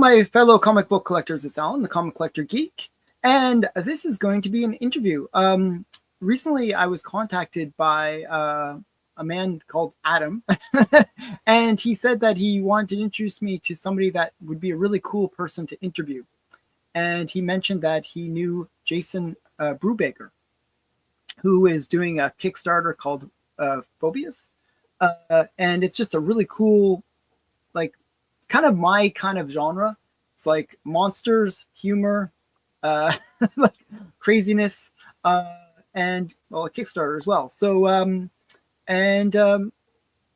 my fellow comic book collectors. It's Alan, the Comic Collector Geek, and this is going to be an interview. Recently, I was contacted by a man called Adam, and he said that he wanted to introduce me to somebody that would be a really cool person to interview. And he mentioned that he knew Jason Brubaker, who is doing a Kickstarter called Phobius. And it's just a really cool, like, kind of my kind of genre. It's like monsters, humor, like craziness, and well, a Kickstarter as well. So,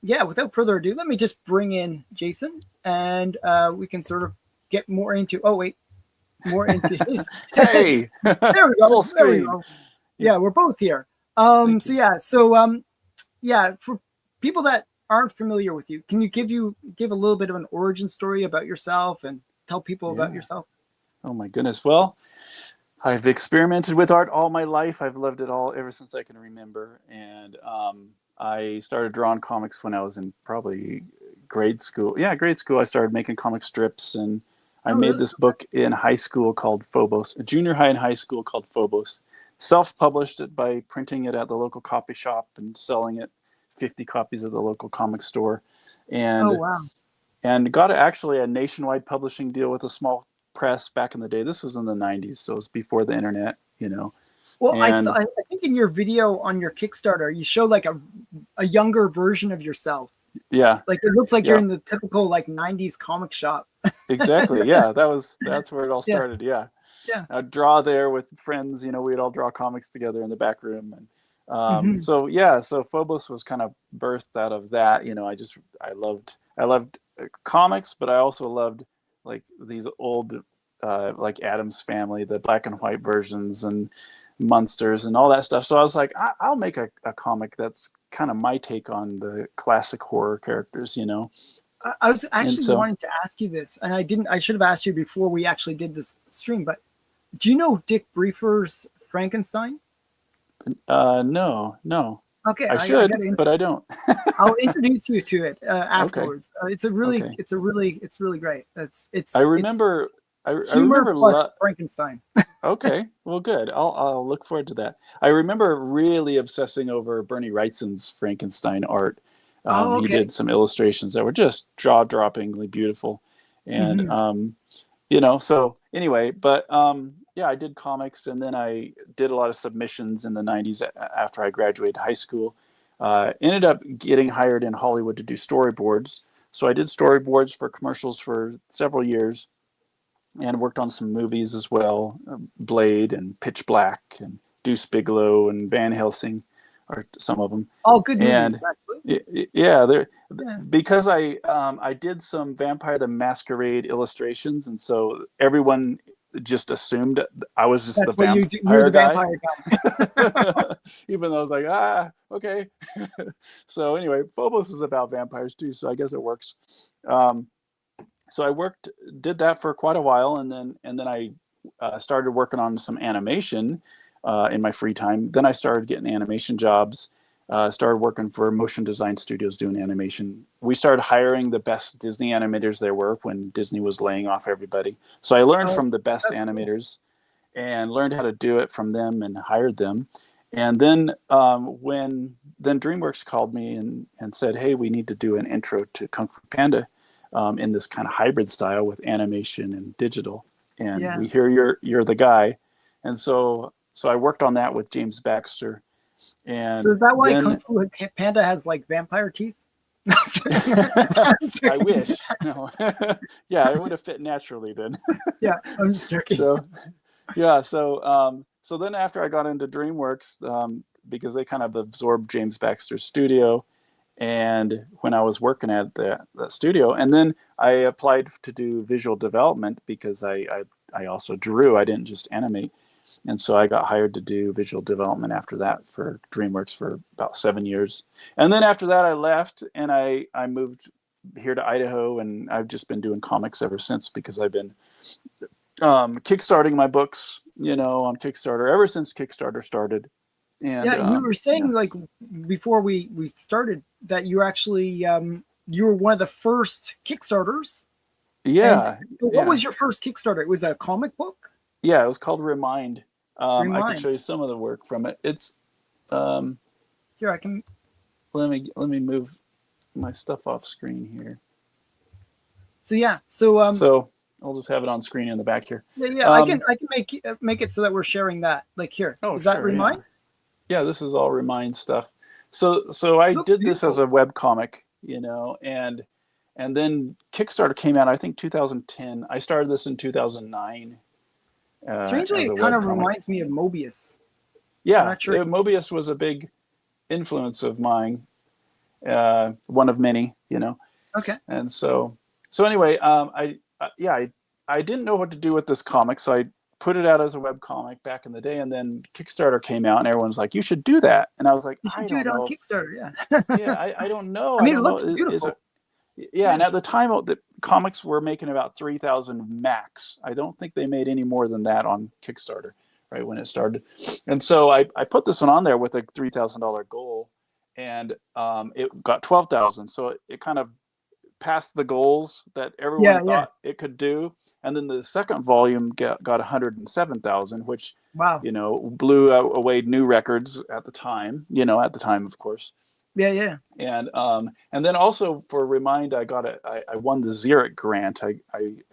yeah, without further ado, let me just bring in Jason, and we can sort of get more into. Oh wait, more into his. Hey, there we go. Full There we screen. go. Yeah, we're both here. Yeah, for people that aren't familiar with you, can you give a little bit of an origin story about yourself and tell people about yourself? Oh my goodness. Well, I've experimented with art all my life. I've loved it all ever since I can remember. And I started drawing comics when I was in probably grade school. Yeah, grade school. I started making comic strips, and I made this book in high school called Phobos, a junior high and high school called Phobos. Self-published it by printing it at the local copy shop and selling it 50 copies at the local comic store. And and got actually a nationwide publishing deal with a small press back in the day. This was in the 90s, so it was before the internet, you know. Well, I think in your video on your Kickstarter, you show like a younger version of yourself. Yeah. Like it looks like you're in the typical like 90s comic shop. Exactly. Yeah, that's where it all started. Yeah. Yeah. I'd draw there with friends, you know, we'd all draw comics together in the back room. And so Phobos was kind of birthed out of that. You know, I loved comics, but I also loved like these old like Addams Family, the black and white versions, and Munsters and all that stuff. So I was like, I'll make a comic that's kind of my take on the classic horror characters, you know. I was actually wanting to ask you this, and I should have asked you before we actually did this stream, but do you know Dick Briefer's Frankenstein? No. Okay, I should, but I don't. I'll introduce you to it afterwards. Okay. It's really great. I remember Frankenstein. Okay, well, good. I'll look forward to that. I remember really obsessing over Bernie Wrightson's Frankenstein art. He did some illustrations that were just jaw-droppingly beautiful, and you know. So anyway, but yeah, I did comics, and then I did a lot of submissions in the 90s after I graduated high school. Ended up getting hired in Hollywood to do storyboards. So I did storyboards for commercials for several years, and worked on some movies as well, Blade and Pitch Black and Deuce Bigalow and Van Helsing are some of them. All good movies, actually. Yeah, because I did some Vampire the Masquerade illustrations, and so everyone just assumed I was just the vampire guy. Even though I was like, okay. So anyway, Phobos is about vampires too, so I guess it works. So I did that for quite a while, and then I started working on some animation in my free time. Then I started getting animation jobs. Started working for motion design studios doing animation. We started hiring the best Disney animators there were when Disney was laying off everybody. So I learned from the best animators and learned how to do it from them and hired them. And then when DreamWorks called me and said, hey, we need to do an intro to Kung Fu Panda in this kind of hybrid style with animation and digital. And we hear you're the guy. And so I worked on that with James Baxter. And so is that why Kung Fu Panda has like vampire teeth? I wish. No. Yeah, it would have fit naturally then. Yeah, I'm just joking. So then after I got into DreamWorks, because they kind of absorbed James Baxter's studio, and when I was working at the studio, and then I applied to do visual development because I also drew. I didn't just animate. And so I got hired to do visual development after that for DreamWorks for about 7 years. And then after that, I left and I moved here to Idaho, and I've just been doing comics ever since because I've been kickstarting my books, you know, on Kickstarter ever since Kickstarter started. And, you were saying like before we started that you were actually you were one of the first Kickstarters Yeah. So what was your first Kickstarter? It was a comic book? Yeah, it was called Remind. Remind. I can show you some of the work from it. It's here, I can let me move my stuff off screen here. So yeah, so so I'll just have it on screen in the back here. Yeah, I can make it so that we're sharing that. Like here, is that Remind? Yeah, this is all Remind stuff. So I did this as a web comic, you know, and then Kickstarter came out, I think 2010. I started this in 2009. Strangely, it kind of reminds me of Mobius. Yeah, Mobius was a big influence of mine, one of many, you know. Okay. And so anyway, I didn't know what to do with this comic, so I put it out as a web comic back in the day, and then Kickstarter came out, and everyone's like, "You should do that," and I was like, "You should do it on Kickstarter." Yeah, I don't know. I mean, it looks beautiful. And at the time, the comics were making about 3,000 max. I don't think they made any more than that on Kickstarter, right when it started. And so I put this one on there with a $3,000 goal, and it got 12,000. So it kind of passed the goals that everyone thought it could do. And then the second volume got 107,000, which, you know, blew away new records at the time, of course. Yeah. And then also for Remind, I won the Xeric grant. I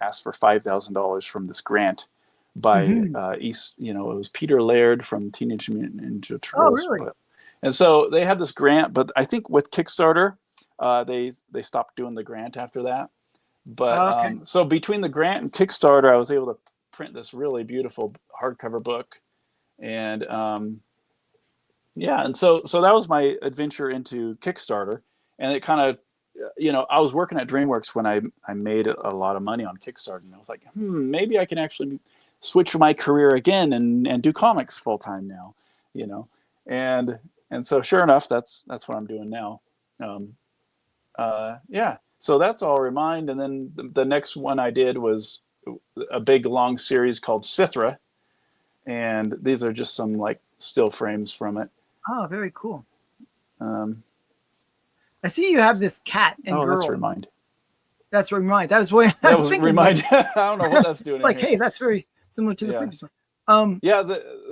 asked for $5,000 from this grant by it was Peter Laird from Teenage Mutant Ninja Turtles. Oh, really? And so they had this grant, but I think with Kickstarter, they stopped doing the grant after that. But so between the grant and Kickstarter, I was able to print this really beautiful hardcover book, and and so that was my adventure into Kickstarter. And it kind of, I was working at DreamWorks when I made a lot of money on Kickstarter, and I was like, maybe I can actually switch my career again and do comics full time now, and so sure enough, that's what I'm doing now. So that's all Remind. And then the next one I did was a big long series called Sithra, and these are just some like still frames from it. Oh, very cool. I see you have this cat and girl. That's Remind. That's Remind. That was what I was thinking. Remind. I don't know what that's doing. It's like, hey, that's very similar to the previous one.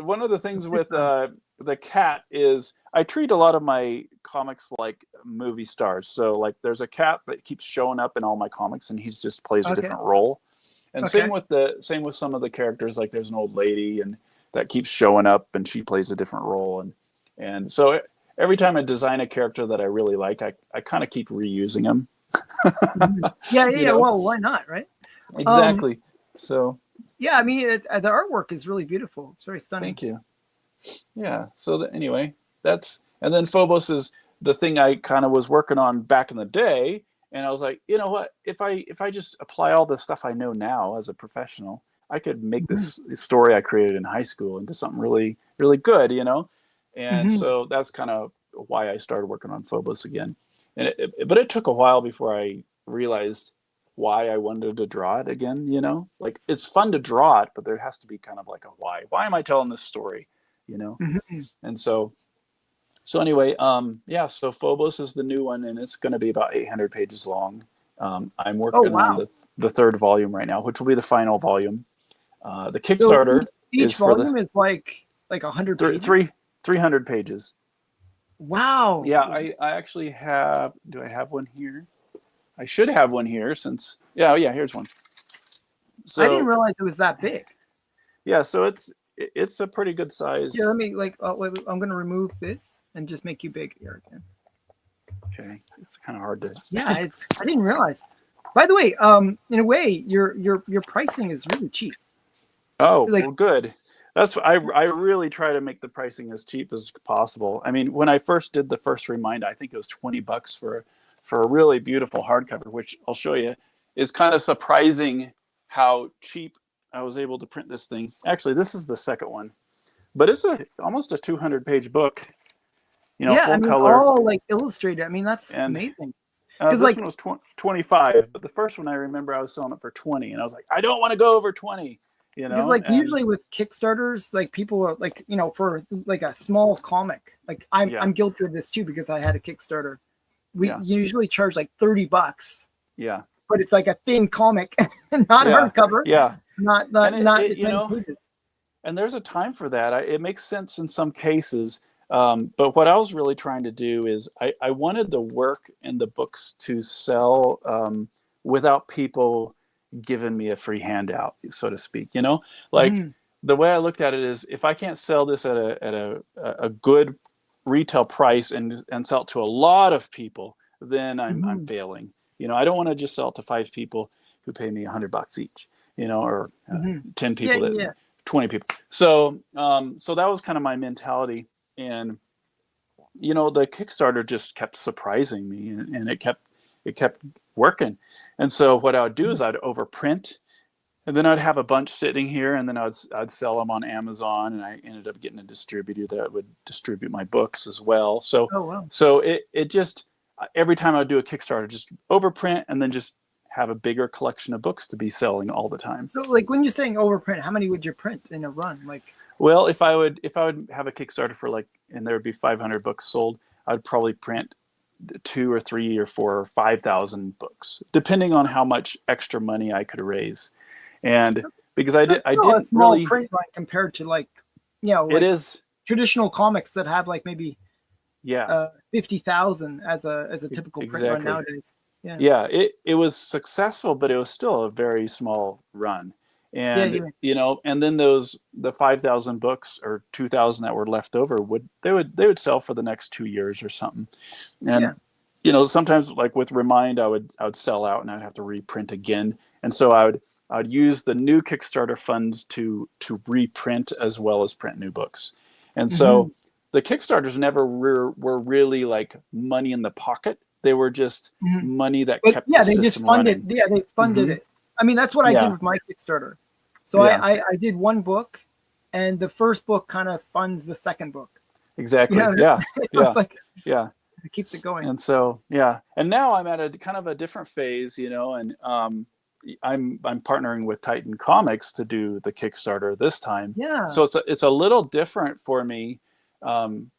One of the things with the cat is I treat a lot of my comics like movie stars. So like there's a cat that keeps showing up in all my comics, and he's just plays a different role. And same with some of the characters. Like there's an old lady and that keeps showing up, and she plays a different role. And so every time I design a character that I really like, I kind of keep reusing them. Yeah. Well, why not, right? Exactly. So. Yeah, I mean, the artwork is really beautiful. It's very stunning. Thank you. Yeah. So anyway, and then Phobos is the thing I kind of was working on back in the day, and I was like, you know what? If I just apply all the stuff I know now as a professional, I could make this story I created in high school into something really, really good, And so that's kind of why I started working on Phobos again. But it took a while before I realized why I wanted to draw it again, Like it's fun to draw it, but there has to be kind of like a why. Why am I telling this story, And so anyway, so Phobos is the new one, and it's going to be about 800 pages long. I'm working on the third volume right now, which will be the final volume. The Kickstarter each volume is like 100 pages? 300 pages. Wow. Yeah, I actually have. Do I have one here? I should have one here since. Yeah, here's one. So I didn't realize it was that big. Yeah, so it's a pretty good size. Yeah, let me I'm going to remove this and just make you big here again. Okay, it's kind of hard to. Yeah, I didn't realize. By the way, in a way, your pricing is really cheap. Oh, well, good. That's I really try to make the pricing as cheap as possible. I mean, when I first did the first Remind, I think it was $20 for a really beautiful hardcover, which I'll show you. Is kind of surprising how cheap I was able to print this thing. Actually, this is the second one, but it's almost a 200-page book. Full color, all like illustrated. I mean, that's amazing. Because this one was 25, but the first one I remember I was selling it for 20, and I was like, I don't want to go over 20. Because usually with Kickstarters, like people are like, for like a small comic, like I'm guilty of this too because I had a Kickstarter. We usually charge like $30. Yeah. but it's like a thin comic, not hardcover. Yeah. Not as many pages. And there's a time for that. It makes sense in some cases. But what I was really trying to do is I wanted the work and the books to sell without people giving me a free handout, so to speak. Like the way I looked at it is, if I can't sell this at a good retail price and sell it to a lot of people, then I'm failing. I don't want to just sell it to 5 people who pay me $100 each, or 10 people, 20 people. So that was kind of my mentality. And, the Kickstarter just kept surprising me, and it kept working. And so what I would do is I'd overprint, and then I'd have a bunch sitting here, and then I'd sell them on Amazon, and I ended up getting a distributor that would distribute my books as well. So, so it just, every time I'd do a Kickstarter, just overprint and then just have a bigger collection of books to be selling all the time. So like when you're saying overprint, how many would you print in a run? Like, well, if I would have a Kickstarter for and there would be 500 books sold, I'd probably print 2 or 3 or 4 or 5,000 books, depending on how much extra money I could raise. And because I didn't a small really print run compared to it is traditional comics that have maybe 50,000 as a typical print run nowadays. Yeah, it was successful, but it was still a very small run. And and then the 5,000 books or 2,000 that were left over they would sell for the next 2 years or something. And sometimes like with Remind, I would sell out and I'd have to reprint again. And so I would use the new Kickstarter funds to reprint as well as print new books. And so the Kickstarters never were really like money in the pocket. They were just money that kept the system they just funded. running. Yeah, they funded it. I mean, that's what I did with my Kickstarter. So I did one book, and the first book kind of funds the second book. Exactly. It's like, it keeps it going. And so, and now I'm at a kind of a different phase, and I'm partnering with Titan Comics to do the Kickstarter this time. Yeah. So it's a little different for me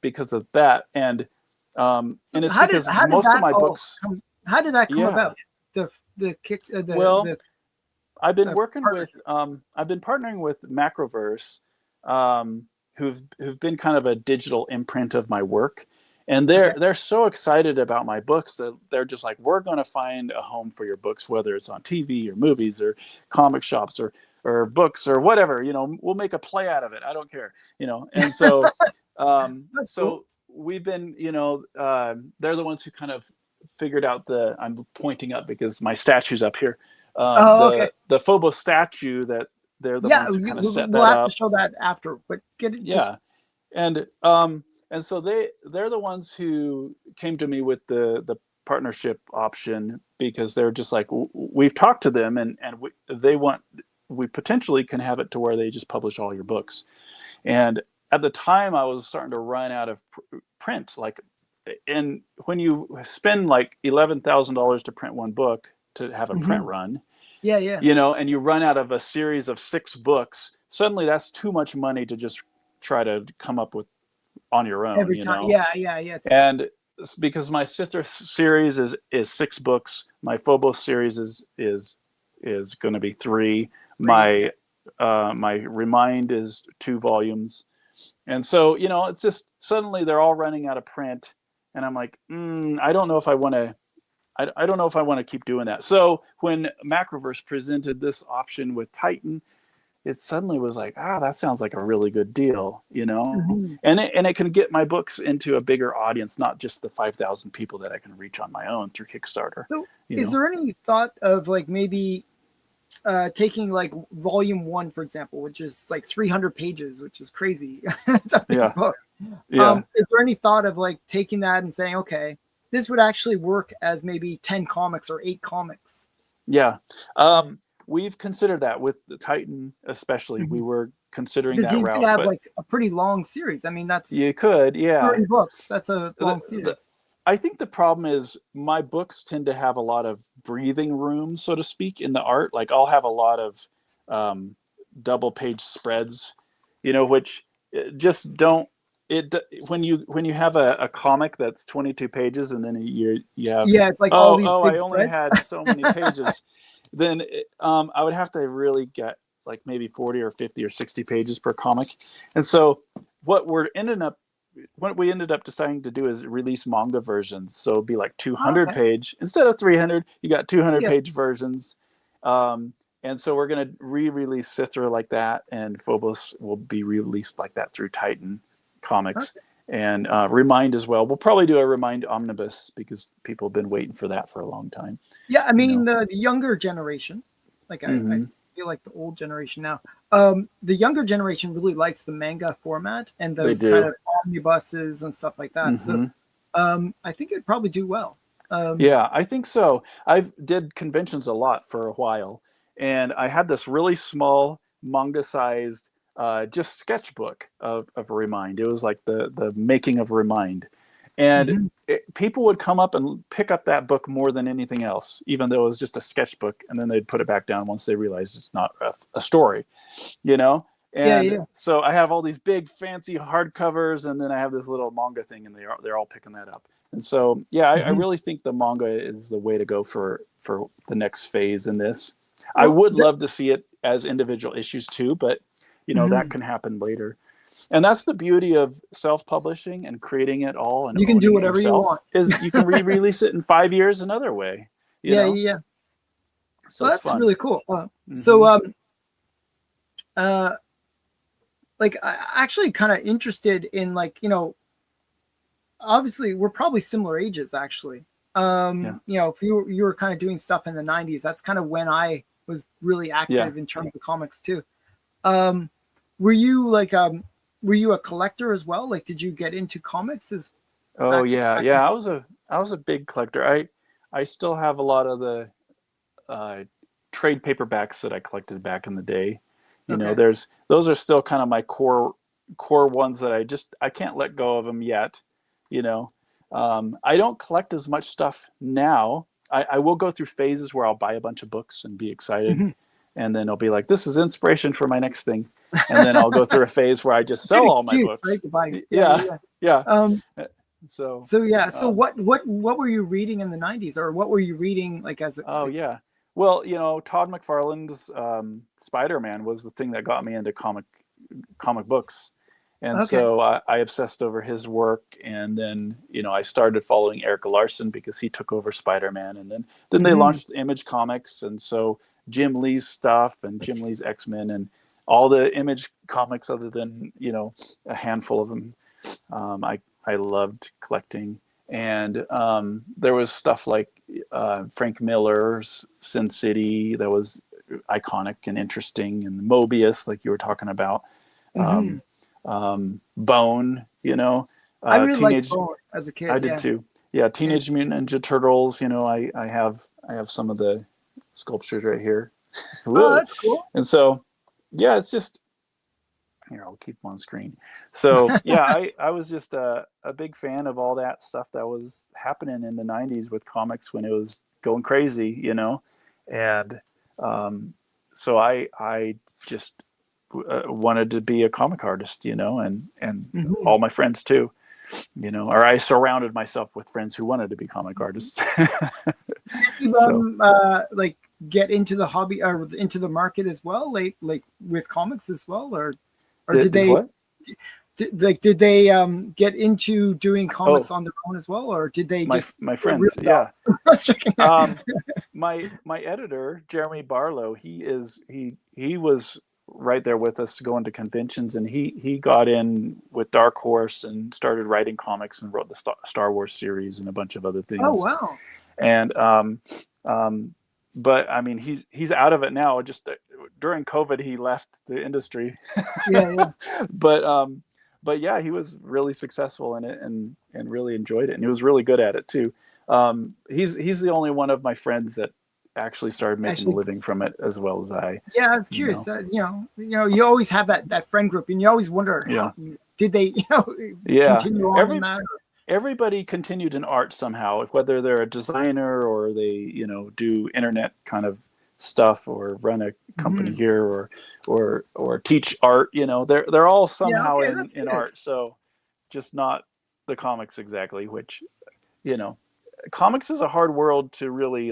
because of that, and it's because most of my books. How did that come about? I've been working with I've been partnering with Macroverse, who've been kind of a digital imprint of my work. And they're so excited about my books that they're just like, we're going to find a home for your books, whether it's on TV or movies or comic shops or books or whatever. We'll make a play out of it. I don't care. And so so we've been, they're the ones who kind of figured out I'm pointing up because my statue's up here. The Phobos statue that they're the ones who kind of set that up. We'll have to show that after, but get it. Yeah. And so they're the ones who came to me with the partnership option, because they're just like, we've talked to them and we potentially can have it to where they just publish all your books. And at the time I was starting to run out of print, and when you spend like $11,000 to print one book to have a print run, and you run out of a series of 6 books, suddenly that's too much money to just try to come up with on your own every time. And because my sister series is 6 books, my Phobos series is going to be 3. My Remind is 2 volumes, and so it's just suddenly they're all running out of print, and I'm like, I don't know if I want to. I don't know if I want to keep doing that. So when Macroverse presented this option with Titan, it suddenly was like, that sounds like a really good deal, and it can get my books into a bigger audience, not just the 5,000 people that I can reach on my own through Kickstarter. So is there any thought of maybe taking volume 1, for example, which is 300 pages, which is crazy. It's a big book. Is there any thought of taking that and saying, okay, this would actually work as maybe 10 comics or 8 comics? Yeah. We've considered that with the Titan, especially. We were considering that route. Because you could have a pretty long series. I mean, that's... You could, 30 books. That's a long series. I think the problem is my books tend to have a lot of breathing room, so to speak, in the art. I'll have a lot of double page spreads, which just don't when you have a comic that's 22 pages and then you have it's like all these big I only spreads. had so many pages, then I would have to really get like maybe 40 or 50 or 60 pages per comic. And so what we ended up deciding to do is release manga versions. So it'd be like 200 page instead of 300. You got 200 page versions. And so we're going to re-release Sithra like that, and Phobos will be released like that through Titan Comics. And Remind as well. We'll probably do a Remind omnibus because people have been waiting for that for a long time. Yeah, I mean, the younger generation, like I feel like the old generation now, the younger generation really likes the manga format and those kind of omnibuses and stuff like that. So I think it'd probably do well. Yeah, I think so. I did conventions a lot for a while, and I had this really small manga-sized just sketchbook of Remind. It was like the making of Remind. And people would come up and pick up that book more than anything else, even though it was just a sketchbook, and then they'd put it back down once they realized it's not a story, you know? And so I have all these big fancy hardcovers, and then I have this little manga thing, and they're all picking that up. And so, yeah, I really think the manga is the way to go for the next phase in this. Well, I would love to see it as individual issues too, but you know, that can happen later. And that's the beauty of self-publishing and creating it all. And you can do whatever you want. Is you can re-release it in 5 years another way. You know? Yeah. So well, that's fun. Really cool. So, like, I actually kind of interested in, like, you know, obviously we're probably similar ages actually. You know, if you were kind of doing stuff in the 90s, that's kind of when I was really active in terms of comics too. Were you like were you a collector as well? Like, did you get into comics as I was a big collector. I still have a lot of the trade paperbacks that I collected back in the day. You know, those are still kind of my core ones that I can't let go of them yet. You know, I don't collect as much stuff now. I will go through phases where I'll buy a bunch of books and be excited. And then I'll be like, this is inspiration for my next thing. And then I'll go through a phase where I just sell all my books. Right, to buy. So what were you reading in the 90s, or what were you reading like as a Well, you know, Todd McFarlane's Spider-Man was the thing that got me into comic books. And so I obsessed over his work, and then, you know, I started following Eric Larson because he took over Spider-Man, and then they launched Image Comics, and so Jim Lee's stuff and Jim Lee's X-Men and all the Image comics other than, you know, a handful of them. I loved collecting. And there was stuff like Frank Miller's Sin City that was iconic and interesting, and Mobius, like you were talking about. Bone, you know. I really liked Bone as a kid. I did too. Yeah, Teenage Mutant Ninja Turtles, you know, I have some of the sculptures right here. Oh, that's cool. And so, yeah, it's just, here, I'll keep them on screen. So, yeah, I was just a big fan of all that stuff that was happening in the 90s with comics when it was going crazy, you know. And so I just wanted to be a comic artist, you know, and all my friends too, you know, or I surrounded myself with friends who wanted to be comic artists. Like get into the hobby or into the market as well, like with comics as well, or did they get into doing comics on their own as well, or did they my friends? My editor Jeremy Barlow, he was right there with us going to conventions, and he got in with Dark Horse and started writing comics and wrote the Star Wars series and a bunch of other things. Oh wow. And but I mean, he's out of it now. Just during COVID he left the industry. But yeah, he was really successful in it and really enjoyed it, and he was really good at it too. He's the only one of my friends that actually started making a living from it as well as I. Yeah, I was curious. You know, you always have that friend group, and you always wonder, how, did they, continue on in that? Everybody continued in art somehow, whether they're a designer or they, do internet kind of stuff or run a company here or teach art. They're all somehow in art. So just not the comics exactly, which, you know, comics is a hard world to really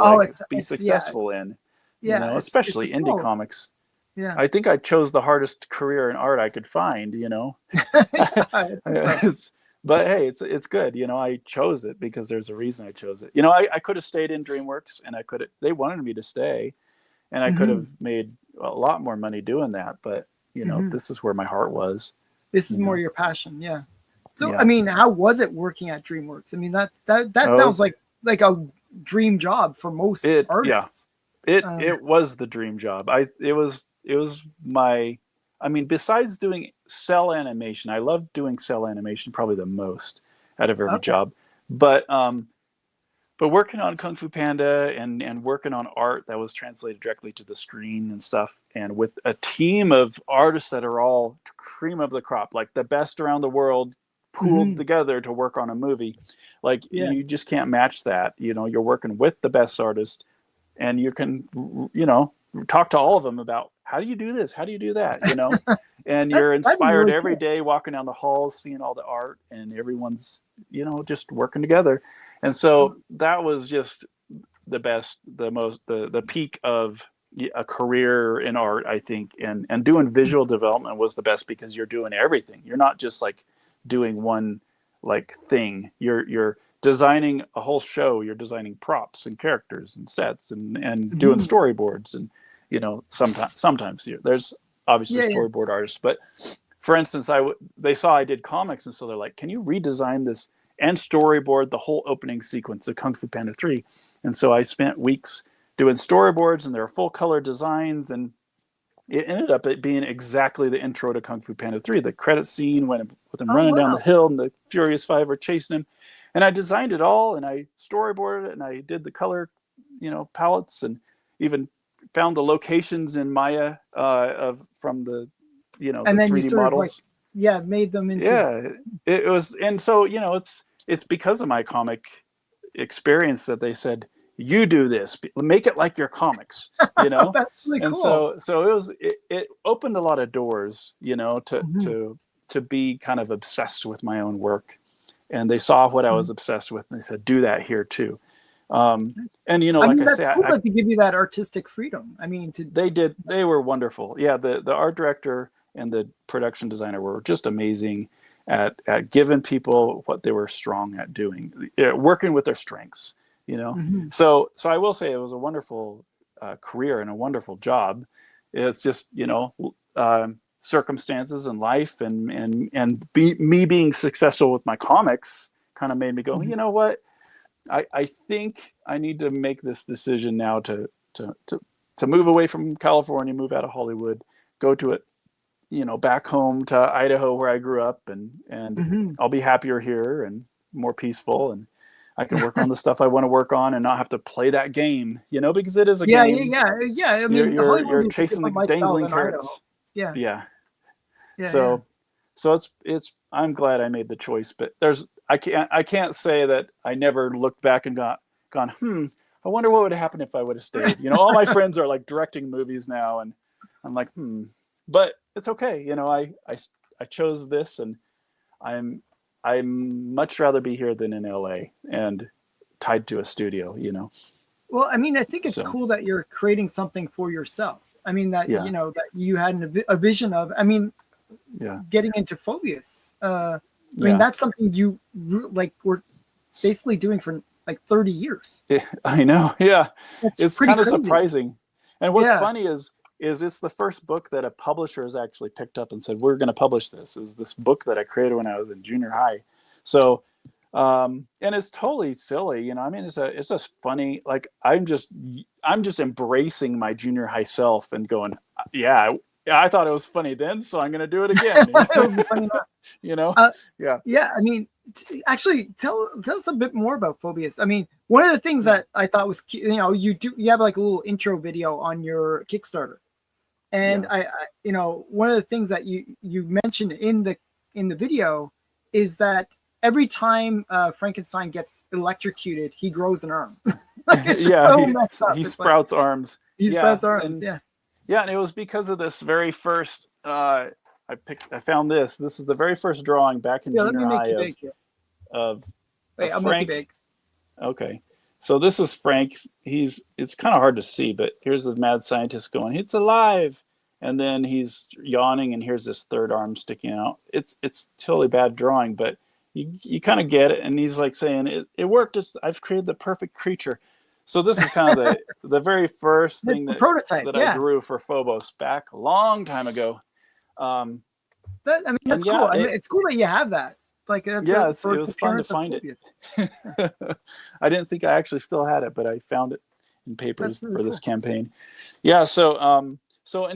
be successful in, you know, especially indie comics. Yeah. I think I chose the hardest career in art I could find, you know. But hey, it's good, you know. I chose it because there's a reason I chose it. You know, I could have stayed in DreamWorks, and they wanted me to stay, and I could have made a lot more money doing that. But you know, this is where my heart was. This is more your passion, yeah. So I mean, how was it working at DreamWorks? I mean, that sounds like a dream job for most artists. Yeah, it was the dream job. It was my. I mean, besides doing cell animation, I loved doing cell animation probably the most out of every job. But working on Kung Fu Panda and working on art that was translated directly to the screen and stuff, and with a team of artists that are all cream of the crop, like the best around the world, pooled together to work on a movie, like you just can't match that. You know, you're working with the best artists, and you can, you know, talk to all of them about how do you do this, how do you do that, you know. And you're inspired really every day walking down the halls, seeing all the art, and everyone's, you know, just working together. And so that was just the best, the peak of a career in art, I think. And doing visual development was the best because you're doing everything. You're not just like doing one like thing. You're designing a whole show. You're designing props and characters and sets and doing storyboards. And you know, sometimes there's obviously storyboard artists, but for instance, they saw I did comics, and so they're like, "Can you redesign this and storyboard the whole opening sequence of Kung Fu Panda 3?" And so I spent weeks doing storyboards, and there were full color designs, and it ended up being exactly the intro to Kung Fu Panda 3. The credit scene with him running down the hill, and the Furious Five are chasing him, and I designed it all, and I storyboarded it, and I did the color, you know, palettes, and even found the locations in Maya from the, you know, and the 3D models. Made them into it was. And so, you know, it's because of my comic experience that they said, you do this, make it like your comics, you know. That's really and cool. So it opened a lot of doors, you know, to be kind of obsessed with my own work, and they saw what I was obsessed with, and they said, do that here too. And you know, like I said, cool to give you that artistic freedom. I mean, they were wonderful. Yeah, the art director and the production designer were just amazing at giving people what they were strong at doing, working with their strengths. You know, so I will say it was a wonderful career and a wonderful job. It's just, you know, circumstances in life and me being successful with my comics kind of made me go, you know what. I think I need to make this decision now to move away from California, move out of Hollywood, go to it, you know, back home to Idaho where I grew up, and I'll be happier here and more peaceful, and I can work on the stuff I want to work on and not have to play that game, you know, because it is a game. Yeah. I mean, you're chasing the dangling carrots. Yeah. So it's I'm glad I made the choice, but I can't say that I never looked back and gone, I wonder what would have happened if I would have stayed. You know, all my friends are like directing movies now, and I'm like, but it's okay. You know, I chose this, and I'm much rather be here than in LA and tied to a studio, you know. Well, I mean, I think it's cool that you're creating something for yourself. I mean, that, you know, that you had a vision of, I mean, getting into Phobius. I mean, that's something you like were basically doing for like 30 years. I know. Yeah. It's kind of surprising. And what's funny is it's the first book that a publisher has actually picked up and said, we're going to publish this. Is this book that I created when I was in junior high. So, and it's totally silly, you know. I mean, it's just funny. Like I'm just embracing my junior high self and going, I thought it was funny then, so I'm going to do it again. You know? Yeah. I mean, actually, tell us a bit more about Phobius. I mean, one of the things that I thought was, you know, you have like a little intro video on your Kickstarter, and I you know, one of the things that you mentioned in the video is that every time Frankenstein gets electrocuted, he grows an arm. Like, it's just so messed up. He sprouts arms. He sprouts arms. And it was because of this very first I found this. This is the very first drawing back in let me junior make high you big here. of Wait, I'll Frank. make you big. Okay. So this is Frank. It's kind of hard to see, but here's the mad scientist going, "It's alive." And then he's yawning, and here's this third arm sticking out. It's totally bad drawing, but you kind of get it. And he's like saying, "It worked. I've created the perfect creature." So this is kind of the very first thing that I drew for Phobos back a long time ago. That's cool. I mean, it's cool that you have that. Like, that's it was fun to find it. I didn't think I actually still had it, but I found it in papers for this campaign. Yeah. So, and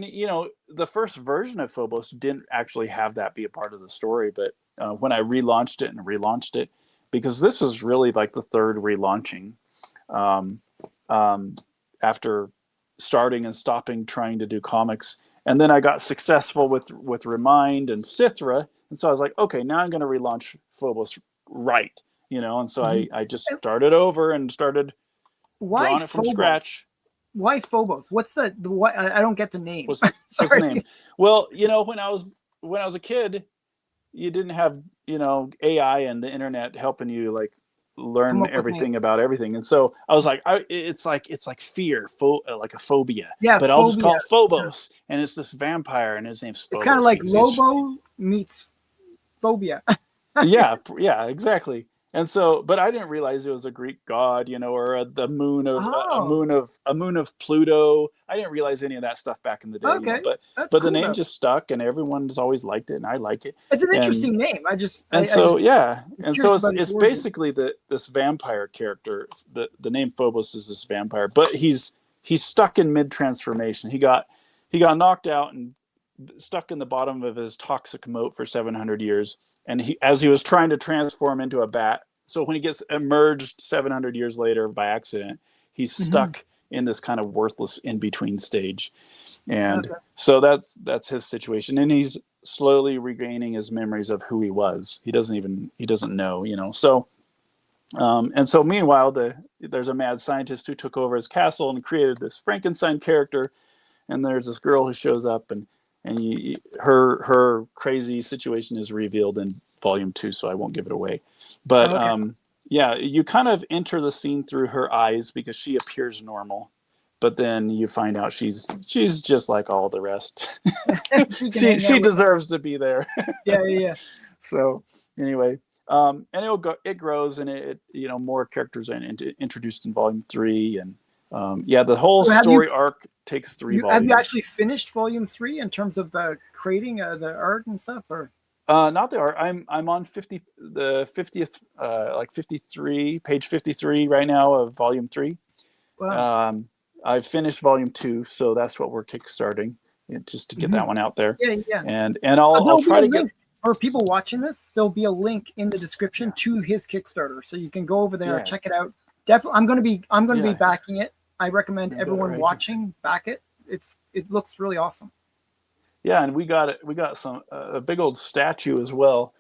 the first version of Phobos didn't actually have that be a part of the story, but when I relaunched it, because this is really like the third relaunching, after starting and stopping trying to do comics, and then I got successful with Remind and Sithra. And so I was like, okay, now I'm going to relaunch Phobos right, and so I just started over and started drawing it from scratch. Why Phobos? What's the what? I don't get the name. What's the name? Well, when I was a kid, you didn't have, AI and the internet helping you like learn everything about everything. And so I was like, it's like fear, like a phobia. Yeah, but phobia. I'll just call it Phobos. Yeah. And it's this vampire, and his name's Phobos. It's kind of like Lobo meets phobia. yeah, exactly. And so, but I didn't realize it was a Greek god, or the moon of a moon of Pluto. I didn't realize any of that stuff back in the day. Okay, but cool, the name just stuck, and everyone's always liked it, and I like it. It's an interesting name. It's basically this vampire character. The name Phobos is this vampire, but he's stuck in mid transformation. He got knocked out and stuck in the bottom of his toxic moat for 700 years. And as he was trying to transform into a bat, so when he gets emerged 700 years later by accident, he's stuck in this kind of worthless in-between stage. And so that's his situation. And he's slowly regaining his memories of who he was. He doesn't know, So, and so meanwhile, there's a mad scientist who took over his castle and created this Frankenstein character. And there's this girl who shows up, and her crazy situation is revealed in volume 2, so I won't give it away. But you kind of enter the scene through her eyes because she appears normal, but then you find out she's just like all the rest. she deserves to be there. Yeah. So anyway, and it grows, and it more characters are introduced in volume 3, and the whole story arc takes 3 volumes. Have you actually finished volume 3 in terms of the creating the art and stuff, or? Not the art. I'm on the 50th, like 53, page 53 right now of volume 3. Wow. I've finished volume 2, so that's what we're kickstarting, just to get that one out there. Yeah. And I'll try to get. For people watching this, there'll be a link in the description to his Kickstarter, so you can go over there and check it out. Definitely, I'm going to be backing it. I recommend everyone watching back it. It looks really awesome. Yeah, and we got a big old statue as well.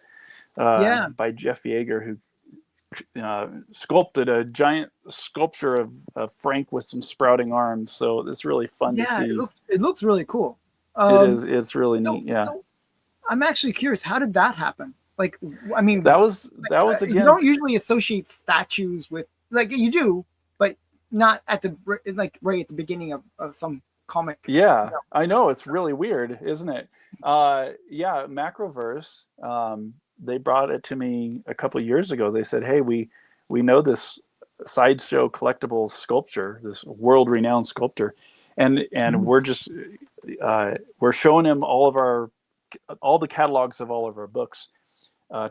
By Jeff Yeager, who sculpted a giant sculpture of Frank with some sprouting arms. So it's really fun to see. It looks really cool. It is. It's really neat. Yeah. So I'm actually curious. How did that happen? Like, I mean, that was again. You don't usually associate statues with, like, you do, but not at right at the beginning of some comic. Yeah, I know, it's really weird, isn't it? Macroverse, they brought it to me a couple of years ago. They said, hey, we know this Sideshow Collectibles sculpture, this world-renowned sculptor, and we're just we're showing him all the catalogs of all of our books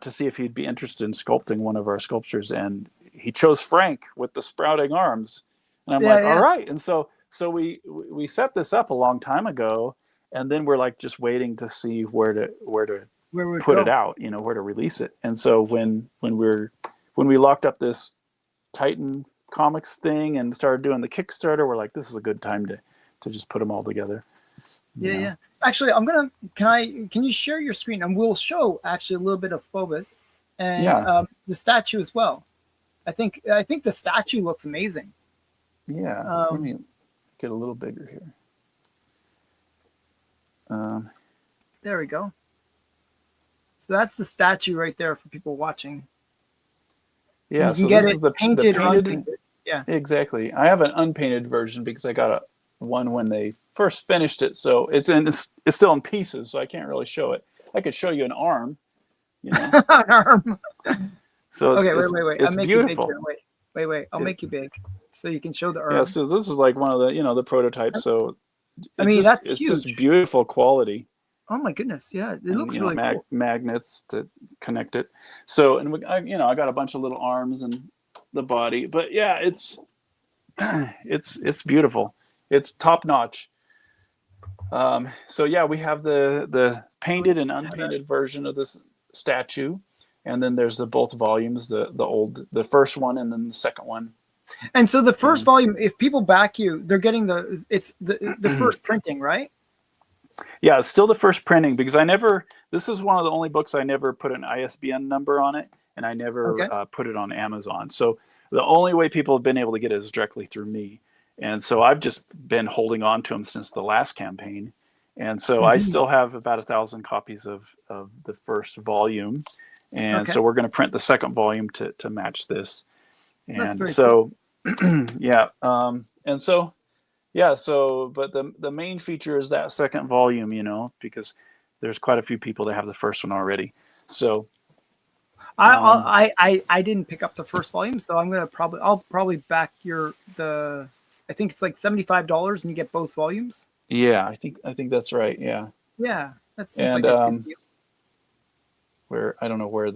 to see if he'd be interested in sculpting one of our sculptures, and he chose Frank with the sprouting arms. And I'm all right. And so we set this up a long time ago, and then we're like just waiting to see where to put it out, where to release it. And so when we locked up this Titan Comics thing and started doing the Kickstarter, we're like, this is a good time to just put them all together. Yeah. Actually, can you share your screen, and we'll show actually a little bit of Phobos and the statue as well. I think the statue looks amazing. Yeah, let me get a little bigger here. There we go. So that's the statue right there for people watching. Yeah, and you can so get this it is the painted or painted. unpainted. Yeah, Exactly. I have an unpainted version because I got one when they first finished it, so it's still in pieces, so I can't really show it. I could show you an arm, you know. an arm. So Okay, wait. I'll it's make you big beautiful. here. Wait. I'll make you big so you can show the Yeah, arm. so this is like one of the the prototypes. So I mean, that's it's just huge. beautiful quality. Oh my goodness, yeah, it And looks really cool. magnets to connect it. So I got a bunch of little arms and the body, but yeah, it's it's beautiful. It's top notch. So yeah, we have the painted and unpainted version of this statue, and then there's both volumes, the first one and then the second one. And so the first volume, if people back you, they're getting the first printing, right? Yeah, it's still the first printing because this is one of the only books I never put an ISBN number on it, and I never put it on Amazon. So the only way people have been able to get it is directly through me. And so I've just been holding on to them since the last campaign. And so I still have about 1,000 copies of the first volume. And so we're going to print the second volume to match this. And so, cool. Yeah. And so, yeah, but the main feature is that second volume, because there's quite a few people that have the first one already. So I didn't pick up the first volume, so I'll probably back I think it's like $75 and you get both volumes. Yeah, I think that's right. Yeah. Yeah, that seems like a good deal. Where I don't know which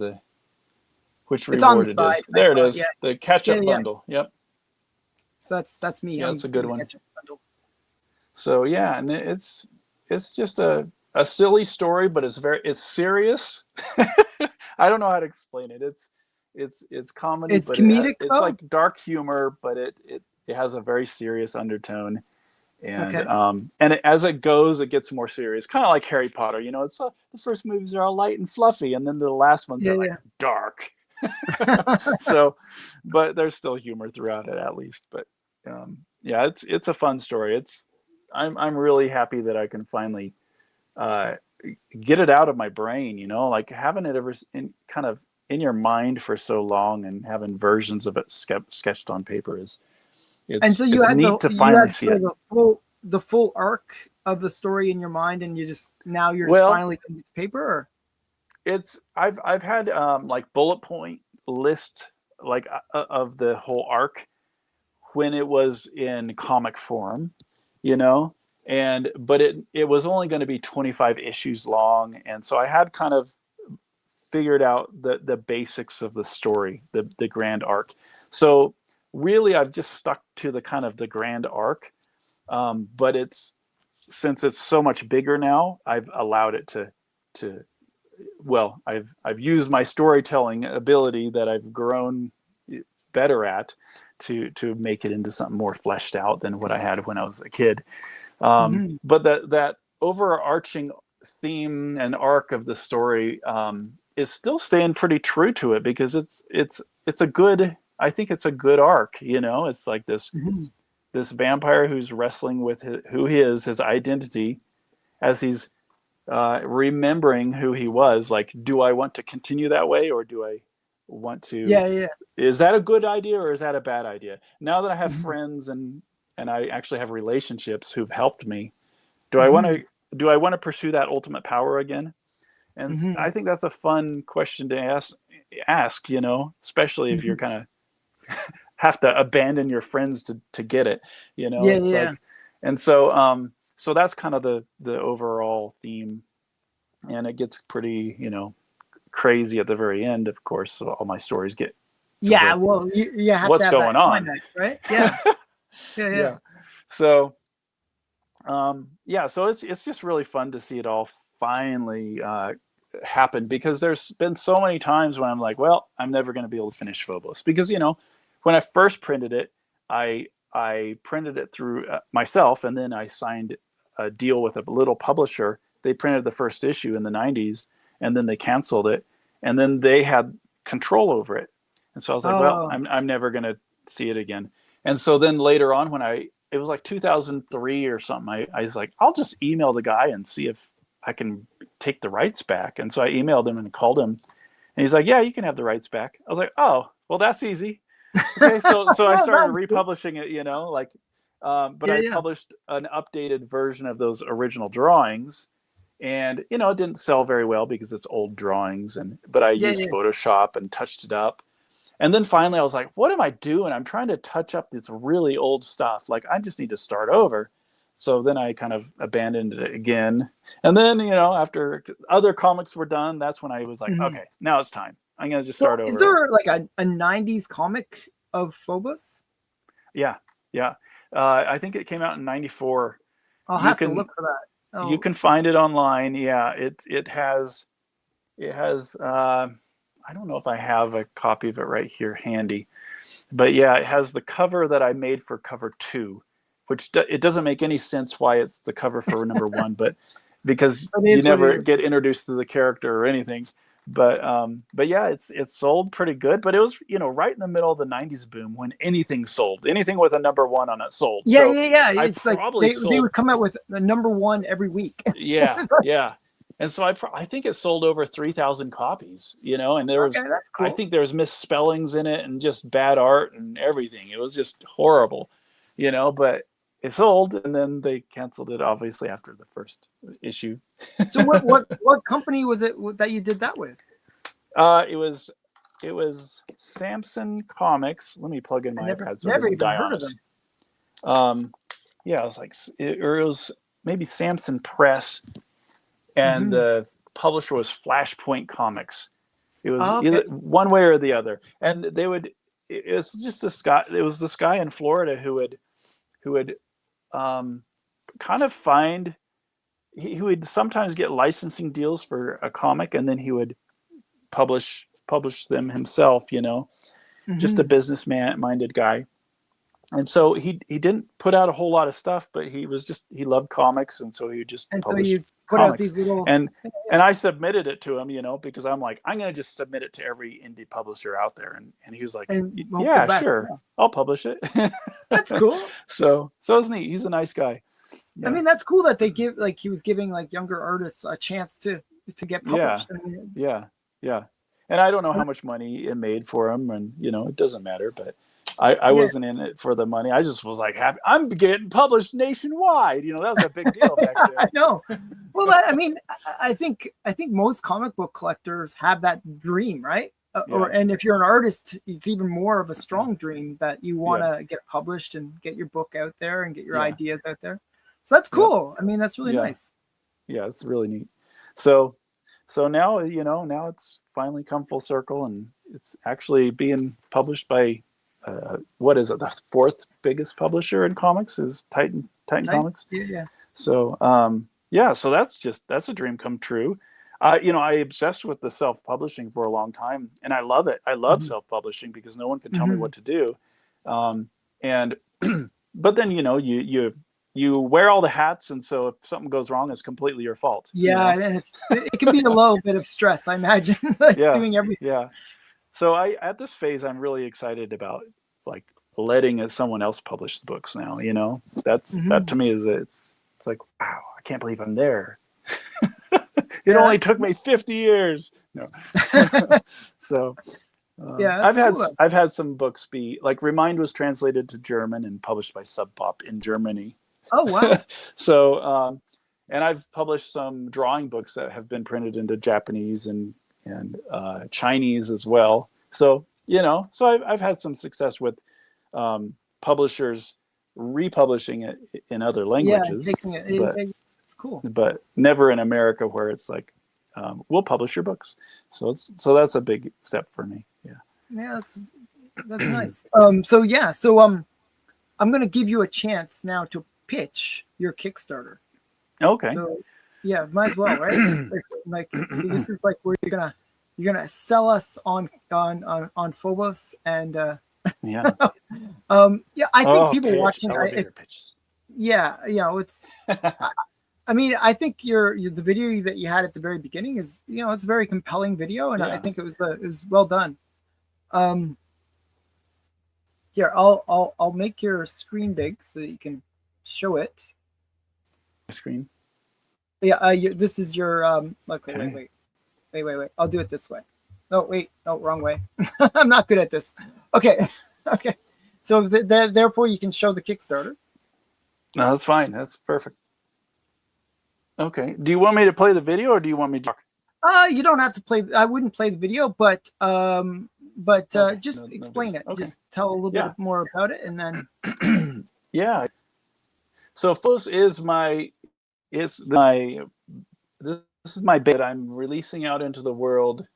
it's reward it is. There it is. Yeah. The catch-up bundle. Yep. So that's me. Yeah, that's a good one. So yeah, and it's just a silly story, but it's serious. I don't know how to explain it. It's comedy. It's comedic. It's like dark humor, but it has a very serious undertone. And as it goes, it gets more serious, kind of like Harry Potter. It's the first movies are all light and fluffy, and then the last ones are like dark. So, but there's still humor throughout it, at least. But yeah, it's a fun story. I'm really happy that I can finally get it out of my brain. Like having it ever kind of in your mind for so long, and having versions of it sketched on paper is. And so you had neat to finally see it. The full arc of the story in your mind, and you're just finally getting to paper. Or? I've had like bullet point list like of the whole arc when it was in comic form, but it was only going to be 25 issues long, and so I had kind of figured out the basics of the story, the grand arc. So really, I've just stuck to the kind of the grand arc, but since it's so much bigger now, I've allowed it to. Well, I've used my storytelling ability that I've grown better at to make it into something more fleshed out than what I had when I was a kid. But that overarching theme and arc of the story is still staying pretty true to it, because it's a good. I think it's a good arc, It's like this vampire who's wrestling with who he is, his identity, as he's remembering who he was. Like, do I want to continue that way, or do I want to? Yeah. Is that a good idea, or is that a bad idea? Now that I have friends and I actually have relationships who've helped me, do I want to pursue that ultimate power again? And I think that's a fun question to ask, especially if you're kind of have to abandon your friends to get it, Like, and so so that's kind of the overall theme, and it gets pretty crazy at the very end, of course. So all my stories get you have what's to have going that on, climax, right? Yeah. Yeah. So so it's just really fun to see it all finally happen, because there's been so many times when I'm like, well, I'm never going to be able to finish Phobos, because when I first printed it, I printed it through myself, and then I signed a deal with a little publisher. They printed the first issue in the 90s, and then they canceled it, and then they had control over it. And so I was like, well, I'm never going to see it again. And so then later on, when it was like 2003 or something, I was like, I'll just email the guy and see if I can take the rights back. And so I emailed him and called him, and he's like, yeah, you can have the rights back. I was like, oh, well, that's easy. Okay, so I started republishing it, you know, like, but I published an updated version of those original drawings, and you know, it didn't sell very well because it's old drawings, but I used Photoshop and touched it up. And then finally I was like, what am I doing? I'm trying to touch up this really old stuff. Like, I just need to start over. So then I kind of abandoned it again. And then, you know, after other comics were done, that's when I was like, okay, now it's time. I'm going to just start over. Is there like a 90s comic of Phobos? Yeah. Yeah. I think it came out in 94. I'll have to look for that. Oh. You can find it online. Yeah. It has, I don't know if I have a copy of it right here handy, but yeah, it has the cover that I made for cover 2, which it doesn't make any sense why it's the cover for number 1, but because you never get introduced to the character or anything. But yeah, it's sold pretty good, but it was, you know, right in the middle of the 90s boom when anything sold, anything with a number 1 on it sold. Yeah, so yeah. It's like they would come out with a number 1 every week. Yeah, yeah. And so I think it sold over 3,000 copies, you know, and there was, that's cool. I think there was misspellings in it and just bad art and everything. It was just horrible, you know, but it sold, and then they canceled it obviously after the first issue. So what company was it that you did that with? It was Samson Comics. Let me plug in my iPad so it doesn't die on us. Yeah, it was like, it was maybe Samson Press. And the publisher was Flashpoint Comics. It was either one way or the other. And they would, it was just this guy, it was this guy in Florida who would kind of find, he would sometimes get licensing deals for a comic, and then he would publish them himself, you know, just a businessman-minded guy. And so he didn't put out a whole lot of stuff, but he loved comics, and so he would just publish put out these little, and I submitted it to him, you know, because I'm like, I'm going to just submit it to every indie publisher out there. And he was like, yeah, sure. Yeah. I'll publish it. That's cool. So it's neat. He's a nice guy. Yeah. I mean, that's cool that they give, like, he was giving like younger artists a chance to get published. Yeah. I mean, yeah. And I don't know how much money it made for him, and, you know, it doesn't matter, but I wasn't in it for the money. I just was like happy. I'm getting published nationwide. You know, that was a big deal back then. I know. Well, I mean, I think most comic book collectors have that dream, right? And if you're an artist, it's even more of a strong dream that you want to get published and get your book out there and get your ideas out there. So that's cool. I mean, that's really nice. Yeah, it's really neat. So now, you know, now it's finally come full circle, and it's actually being published by what is it? The 4th biggest publisher in comics is Titan Comics. Yeah. So so that's a dream come true. You know, I obsessed with the self-publishing for a long time, and I love it. I love self-publishing because no one can tell me what to do. And but then, you know, you wear all the hats, and so if something goes wrong, it's completely your fault. Yeah, you know? And it can be a little bit of stress, I imagine, like doing everything. Yeah. So at this phase, I'm really excited about like letting someone else publish the books now. You know, that to me is it's like, wow, I can't believe I'm there. It only took me 50 years. No. So I've had some books be like, Remind was translated to German and published by Sub Pop in Germany. Oh wow. So and I've published some drawing books that have been printed into Japanese and Chinese as well. So, you know, I've had some success with publishers republishing it in other languages. Yeah, it's cool. But never in America, where it's like, we'll publish your books. So that's a big step for me. Yeah. Yeah, that's nice. So I'm going to give you a chance now to pitch your Kickstarter. Okay. So yeah, might as well, right? like so this is like where you're gonna sell us on Phobos, and I think people watching pitches. It's I mean, I think the video that you had at the very beginning is, you know, it's a very compelling video, and I think it was well done. Here, I'll make your screen big so that you can show it. Screen. Yeah, this is your okay, Okay. wait. I'll do it this way. No, wait, no, wrong way. I'm not good at this. Okay, okay. So therefore, you can show the Kickstarter. No, that's fine. That's perfect. Okay. Do you want me to play the video, or do you want me to talk? You don't have to play. I wouldn't play the video, but Okay. just No explain video. it. Okay. Just tell a little bit more about it, and then. Yeah. So Phyllis is my this is my bit that I'm releasing out into the world.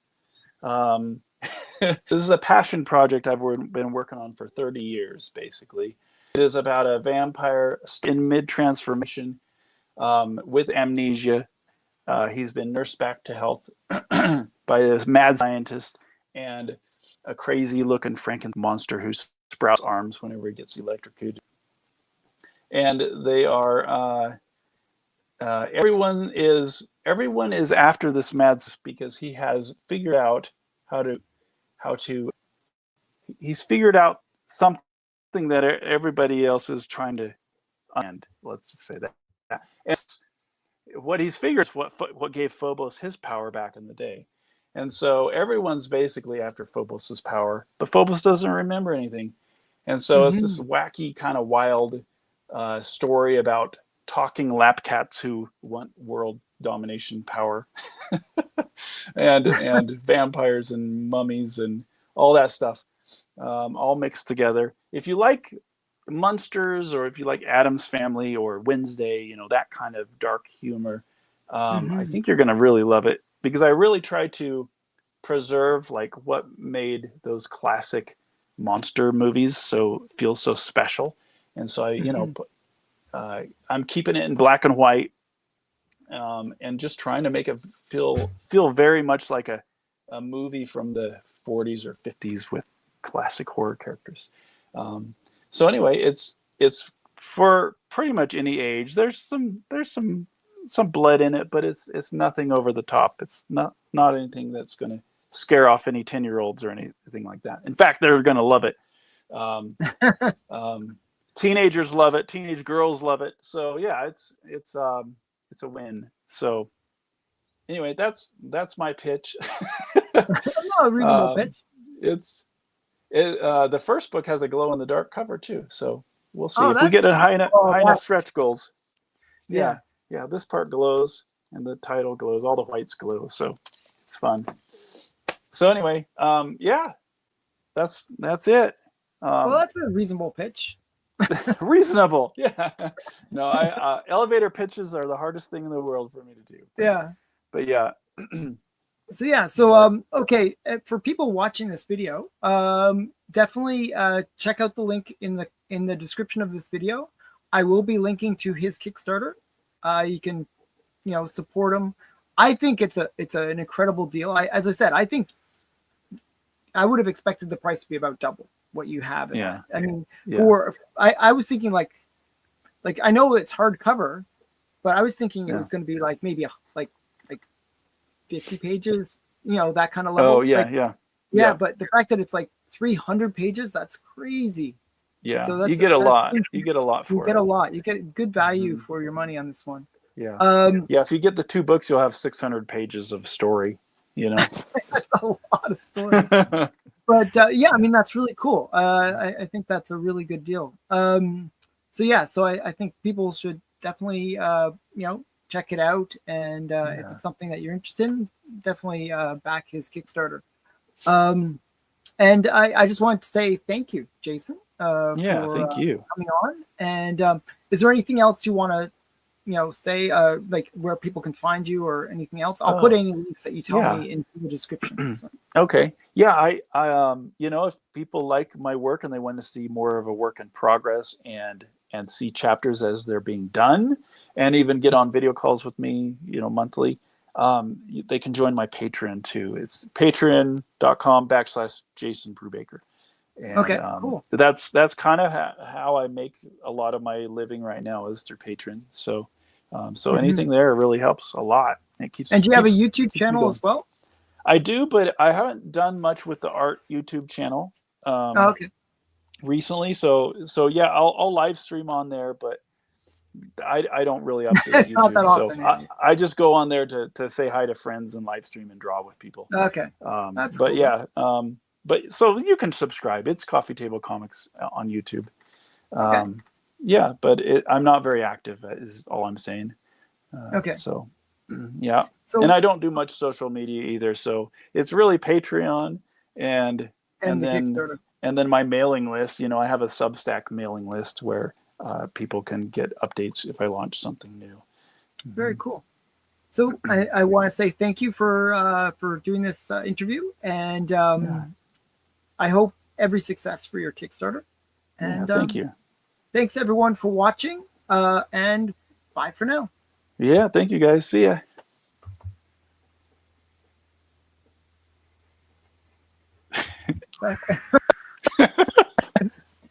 This is a passion project I've been working on for 30 years, basically. It is about a vampire in mid-transformation with amnesia. He's been nursed back to health by this mad scientist and a crazy-looking Franken monster who sprouts arms whenever he gets electrocuted. And they are everyone is after this mad because he has figured out he's figured out something that everybody else is trying to end. Let's just say that. And what he's figured is what gave Phobos his power back in the day. And so everyone's basically after Phobos's power, but Phobos doesn't remember anything. And so it's this wacky kind of wild story about talking lap cats who want world domination power and vampires and mummies and all that stuff all mixed together. If you like Munsters, or if you like Addams Family or Wednesday, that kind of dark humor, I think you're going to really love it, because I really try to preserve like what made those classic monster movies feel so special. And so I'm keeping it in black and white, and just trying to make it feel very much like a movie from the 40s or 50s with classic horror characters. So anyway, it's for pretty much any age. There's some blood in it, but it's nothing over the top. It's not anything that's going to scare off any 10-year-olds or anything like that. In fact, they're going to love it. Teenagers love it. Teenage girls love it. So yeah, it's a win. So anyway, that's my pitch. A reasonable pitch. The first book has a glow in the dark cover too. So we'll see if we get high enough stretch goals. Yeah. This part glows, and the title glows. All the whites glow. So it's fun. So anyway, that's it. Well, that's a reasonable pitch. Reasonable, yeah. No, elevator pitches are the hardest thing in the world for me to do. But yeah. So okay, for people watching this video, definitely check out the link in the description of this video. I will be linking to his Kickstarter. You can support him. I think it's an incredible deal. As I said, I think I would have expected the price to be about double what you have. I mean, I was thinking like I know it's hardcover, but I was thinking it was going to be like maybe like 50 pages, that kind of level. Oh yeah. But the fact that it's like 300 pages, that's crazy. Yeah. So you get a lot. You get a lot for it. You get a lot. You get good value for your money on this one. Yeah. If you get the 2 books, you'll have 600 pages of story. That's a lot of story. But I mean, that's really cool. I think that's a really good deal. So I think people should definitely check it out, and if it's something that you're interested in, definitely back his Kickstarter. And I just want to say thank you, Jason. Thank you coming on. And is there anything else you want to say, like where people can find you or anything else? I'll put any links that you tell me in the description. So. Okay. Yeah. I if people like my work and they want to see more of a work in progress and see chapters as they're being done, and even get on video calls with me, monthly, they can join my Patreon too. It's patreon.com/Jason Brubaker. And, cool. That's kind of how I make a lot of my living right now, is through Patreon. So anything there really helps a lot. It keeps. And do you have a YouTube channel as well? I do, but I haven't done much with the art YouTube channel. Recently. So yeah, I'll live stream on there, but I don't really update It's YouTube, not that so often. I just go on there to say hi to friends and live stream and draw with people. Okay, that's cool. Yeah, but so you can subscribe. It's Coffee Table Comics on YouTube. Okay. Yeah, but I'm not very active, is all I'm saying. Okay. So, yeah. So, and I don't do much social media either. So it's really Patreon and the then Kickstarter. And then my mailing list. You know, I have a Substack mailing list where people can get updates if I launch something new. Very cool. So I want to say thank you for doing this interview, and I hope every success for your Kickstarter. And thank you. Thanks everyone for watching, and bye for now. Yeah, thank you guys. See ya.